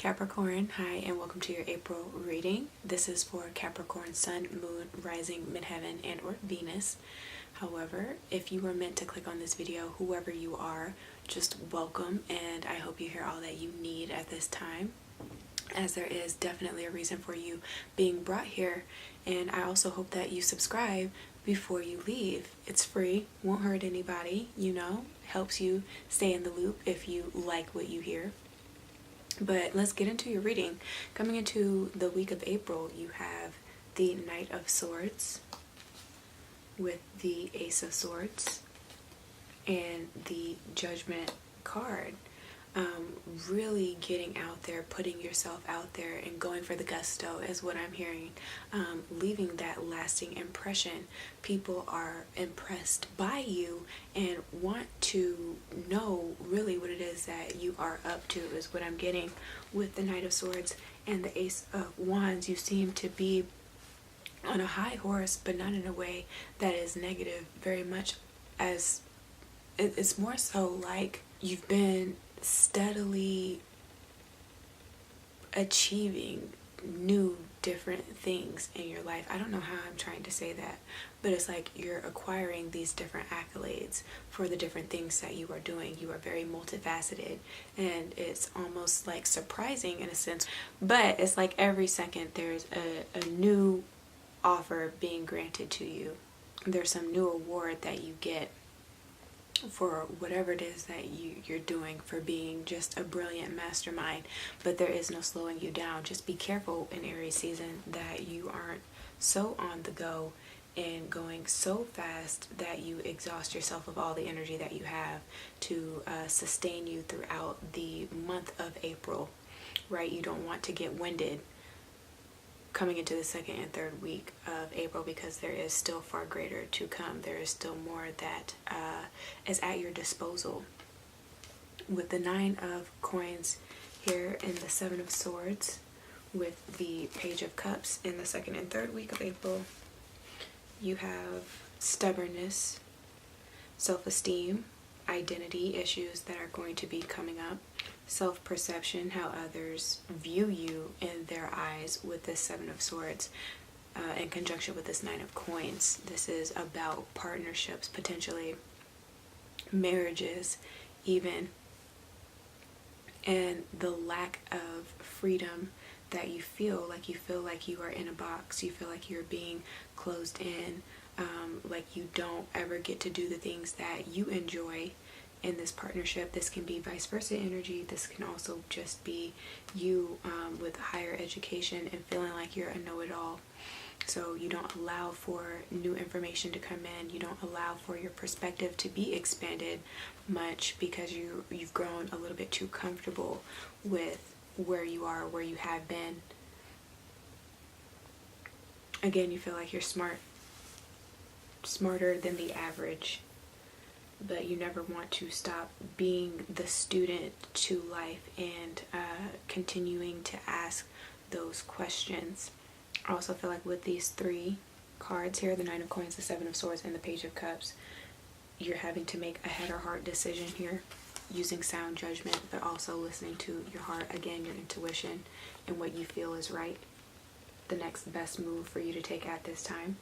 Capricorn, hi, and welcome to your April reading. This is for Capricorn, Sun, Moon, Rising, Midheaven, and or Venus. However, if you were meant to click on this video, whoever you are, just welcome, and I hope you hear all that you need at this time, as there is definitely a reason for you being brought here. And I also hope that you subscribe before you leave. It's free, won't hurt anybody, helps you stay in the loop if you like what you hear. But let's get into your reading. Coming into the week of April, you have the Knight of Swords with the Ace of Swords and the Judgment card. Really getting out there, putting yourself out there and going for the gusto is what I'm hearing. Leaving that lasting impression. People are impressed by you and want to know really what it is that you are up to is what I'm getting with the Knight of Swords and the Ace of Wands. You seem to be on a high horse, but not in a way that is negative, very much as it's more so like you've been steadily achieving new different things in your life. I don't know how I'm trying to say that, but it's like you're acquiring these different accolades for the different things that you are doing. You are very multifaceted, and it's almost like surprising in a sense, but it's like every second there's a new offer being granted to you. There's some new award that you get for whatever it is that you're doing, for being just a brilliant mastermind. But there is no slowing you down. Just be careful in Aries season that you aren't so on the go and going so fast that you exhaust yourself of all the energy that you have to sustain you throughout the month of April, right? You don't want to get winded coming into the second and third week of April, because there is still far greater to come. There is still more that is at your disposal. With the Nine of Coins here and the Seven of Swords with the Page of Cups in the second and third week of April, you have stubbornness, self-esteem, identity issues that are going to be coming up, self-perception, how others view you in their eyes with this Seven of Swords in conjunction with this Nine of Coins. This is about partnerships, potentially marriages even, and the lack of freedom that you feel like you are in a box. You feel like you're being closed in, like you don't ever get to do the things that you enjoy in this partnership. This can be vice versa energy. This can also just be you with higher education and feeling like you're a know-it-all. So you don't allow for new information to come in. You don't allow for your perspective to be expanded much because you've grown a little bit too comfortable with where you are, where you have been. Again, you feel like you're smarter than the average, but you never want to stop being the student to life and continuing to ask those questions. I also feel like with these three cards here, the Nine of Coins, the Seven of Swords, and the Page of Cups, you're having to make a head or heart decision here, using sound judgment, but also listening to your heart, again, your intuition, and what you feel is right, the next best move for you to take at this time.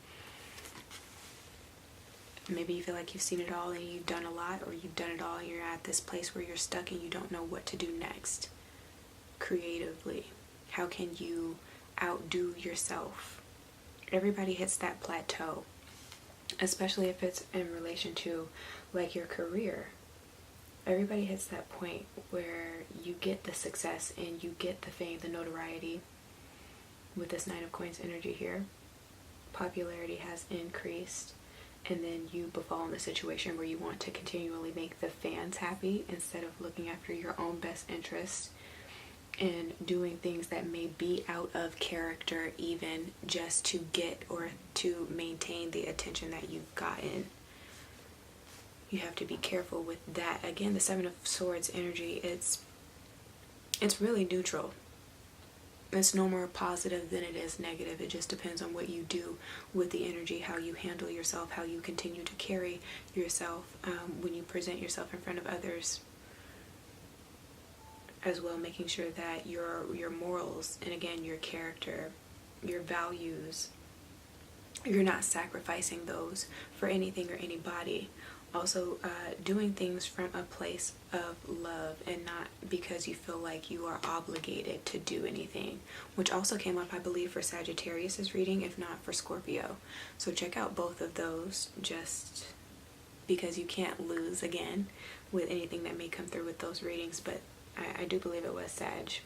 Maybe you feel like you've seen it all and you've done a lot, or you've done it all and you're at this place where you're stuck and you don't know what to do next. Creatively, how can you outdo yourself? Everybody hits that plateau, especially if it's in relation to like your career. Everybody hits that point where you get the success and you get the fame, the notoriety. With this Nine of Coins energy here, popularity has increased. And then you befall in the situation where you want to continually make the fans happy instead of looking after your own best interest and doing things that may be out of character, even just to get or to maintain the attention that you've gotten. You have to be careful with that. Again, the Seven of Swords energy, it's really neutral. It's no more positive than it is negative. It just depends on what you do with the energy, how you handle yourself, how you continue to carry yourself when you present yourself in front of others. as well, making sure that your morals, and again, your character, your values, you're not sacrificing those for anything or anybody. Also, doing things from a place of love and not because you feel like you are obligated to do anything, which also came up, I believe, for Sagittarius's reading, if not for Scorpio. So check out both of those, just because you can't lose again with anything that may come through with those readings. But I do believe it was Sag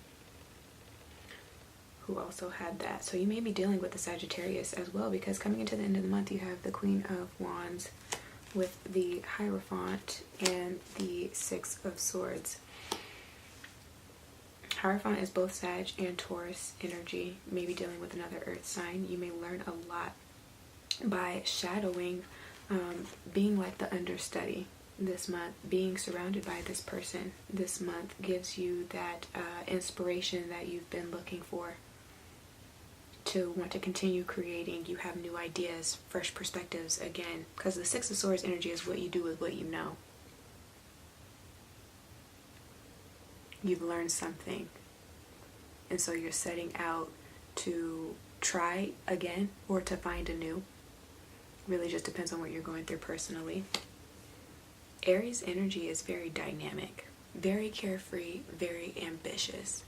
who also had that. So you may be dealing with the Sagittarius as well, because coming into the end of the month, you have the Queen of Wands with the Hierophant and the Six of Swords. Hierophant is both Sag and Taurus energy. Maybe dealing with another earth sign. You may learn a lot by shadowing, being like the understudy this month. Being surrounded by this person this month gives you that inspiration that you've been looking for, to want to continue creating. You have new ideas, fresh perspectives again, because the Six of Swords energy is what you do with what you know. You've learned something, and so you're setting out to try again or to find a new. Really just depends on what you're going through personally. Aries energy is very dynamic, very carefree, very ambitious,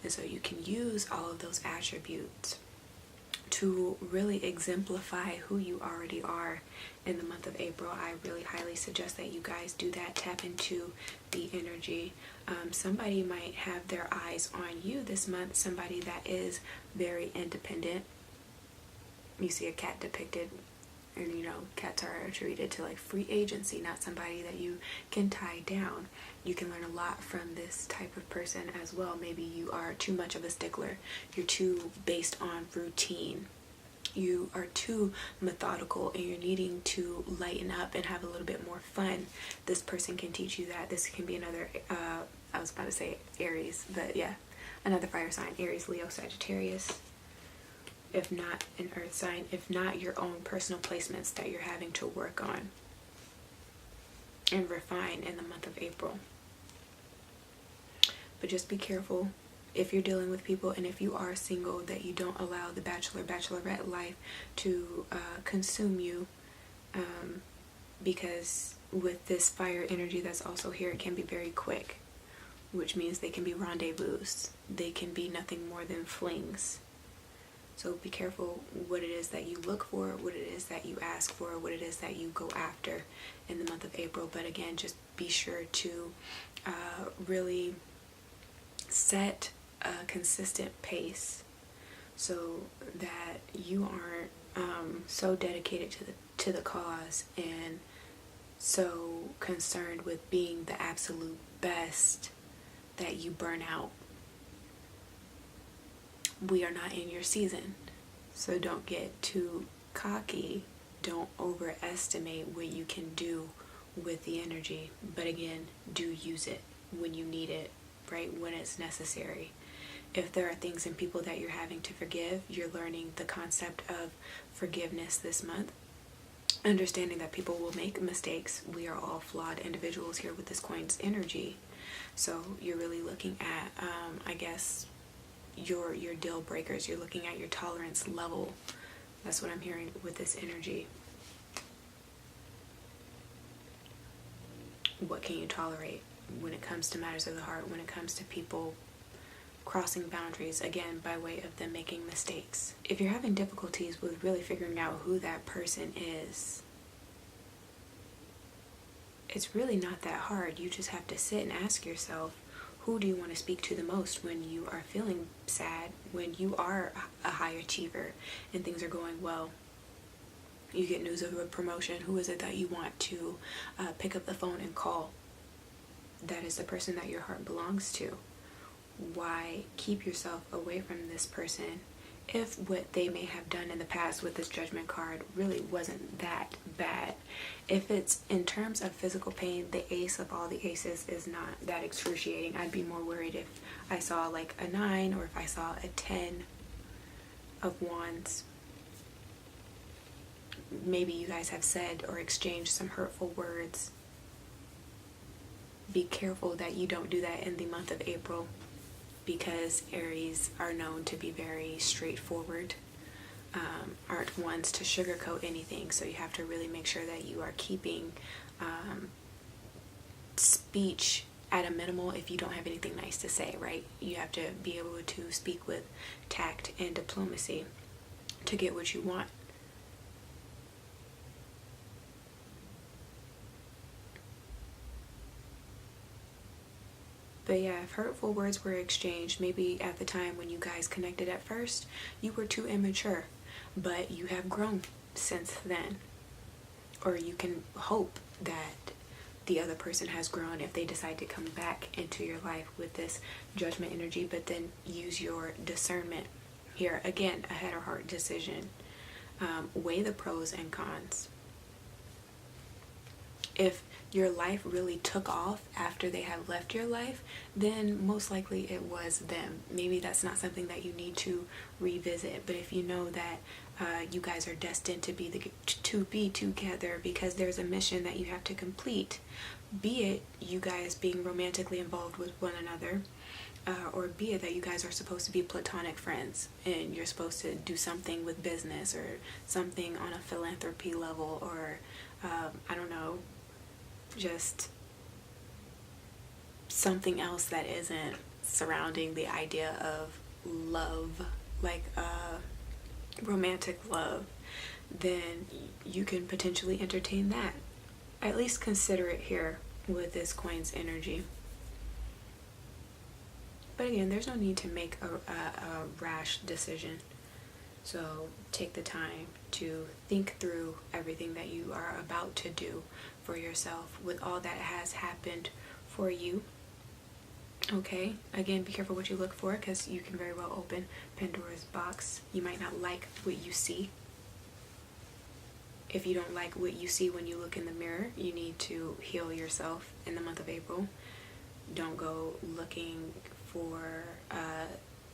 and so you can use all of those attributes to really exemplify who you already are in the month of April. I really highly suggest that you guys do that. Tap into the energy. Somebody might have their eyes on you this month, somebody that is very independent. You see a cat depicted, and you know, cats are treated to like free agency, not somebody that you can tie down. You can learn a lot from this type of person as well. Maybe you are too much of a stickler. You're too based on routine. You are too methodical and you're needing to lighten up and have a little bit more fun. This person can teach you that. This can be another, I was about to say Aries, but yeah, another fire sign. Aries, Leo, Sagittarius. If not an earth sign, if not your own personal placements that you're having to work on and refine in the month of April. But just be careful if you're dealing with people, and if you are single, that you don't allow the bachelorette life to consume you, because with this fire energy that's also here, it can be very quick, which means they can be rendezvous. They can be nothing more than flings. So be careful what it is that you look for, what it is that you ask for, what it is that you go after in the month of April. But again, just be sure to really set a consistent pace so that you aren't so dedicated to the cause and so concerned with being the absolute best that you burn out. We are not in your season, so don't get too cocky. Don't overestimate what you can do with the energy, but again, do use it when you need it, right? When it's necessary. If there are things and people that you're having to forgive, you're learning the concept of forgiveness this month. Understanding that people will make mistakes. We are all flawed individuals here with this coin's energy. So you're really looking at, I guess, your deal breakers. You're looking at your tolerance level. That's what I'm hearing with this energy. What can you tolerate when it comes to matters of the heart, when it comes to people crossing boundaries, again, by way of them making mistakes? If you're having difficulties with really figuring out who that person is, it's really not that hard. You just have to sit and ask yourself, who do you want to speak to the most when you are feeling sad, when you are a high achiever and things are going well? You get news of a promotion. Who is it that you want to pick up the phone and call? That is the person that your heart belongs to. Why keep yourself away from this person if what they may have done in the past with this Judgment card really wasn't that bad? If it's in terms of physical pain, the ace of all the aces is not that excruciating. I'd be more worried if I saw like a 9 or if I saw a 10 of wands. Maybe you guys have said or exchanged some hurtful words. be careful that you don't do that in the month of April, because Aries are known to be very straightforward, aren't ones to sugarcoat anything. So you have to really make sure that you are keeping speech at a minimal if you don't have anything nice to say, right? You have to be able to speak with tact and diplomacy to get what you want. But yeah, if hurtful words were exchanged, maybe at the time when you guys connected at first, you were too immature, but you have grown since then. Or you can hope that the other person has grown if they decide to come back into your life with this judgment energy, but then use your discernment. Here, again, a head or heart decision. Weigh the pros and cons. If your life really took off after they have left your life, then most likely it was them. Maybe that's not something that you need to revisit. But if you know that you guys are destined to be together because there's a mission that you have to complete, be it you guys being romantically involved with one another, or be it that you guys are supposed to be platonic friends and you're supposed to do something with business or something on a philanthropy level, or I don't know, just something else that isn't surrounding the idea of love, like romantic love, then you can potentially entertain that. At least consider it here with this coin's energy. But again, there's no need to make a rash decision. So take the time to think through everything that you are about to do for yourself with all that has happened for you. Okay, again, be careful what you look for, because you can very well open Pandora's box. You might not like what you see. If you don't like what you see when you look in the mirror, you need to heal yourself in the month of April. Don't go looking for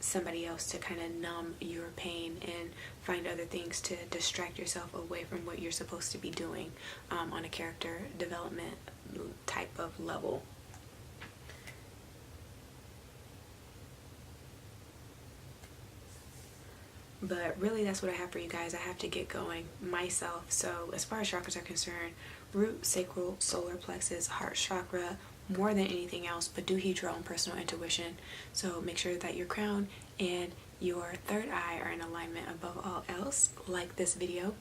somebody else to kind of numb your pain and find other things to distract yourself away from what you're supposed to be doing on a character development type of level. But really, that's what I have for you guys. I have to get going myself. So as far as chakras are concerned, root, sacral, solar plexus, heart chakra, more than anything else, but do heed your own personal intuition. So make sure that your crown and your third eye are in alignment above all else. Like this video.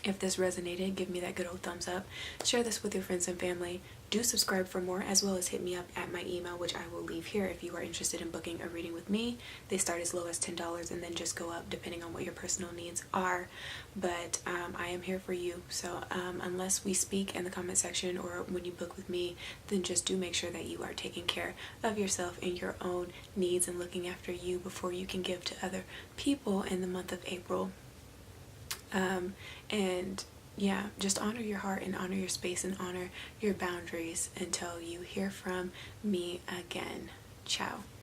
If this resonated, give me that good old thumbs up. Share this with your friends and family. Do subscribe for more, as well as hit me up at my email, which I will leave here if you are interested in booking a reading with me. They start as low as $10 and then just go up depending on what your personal needs are. But I am here for you. So unless we speak in the comment section or when you book with me, then just do make sure that you are taking care of yourself and your own needs and looking after you before you can give to other people in the month of April. And yeah, just honor your heart and honor your space and honor your boundaries until you hear from me again. Ciao.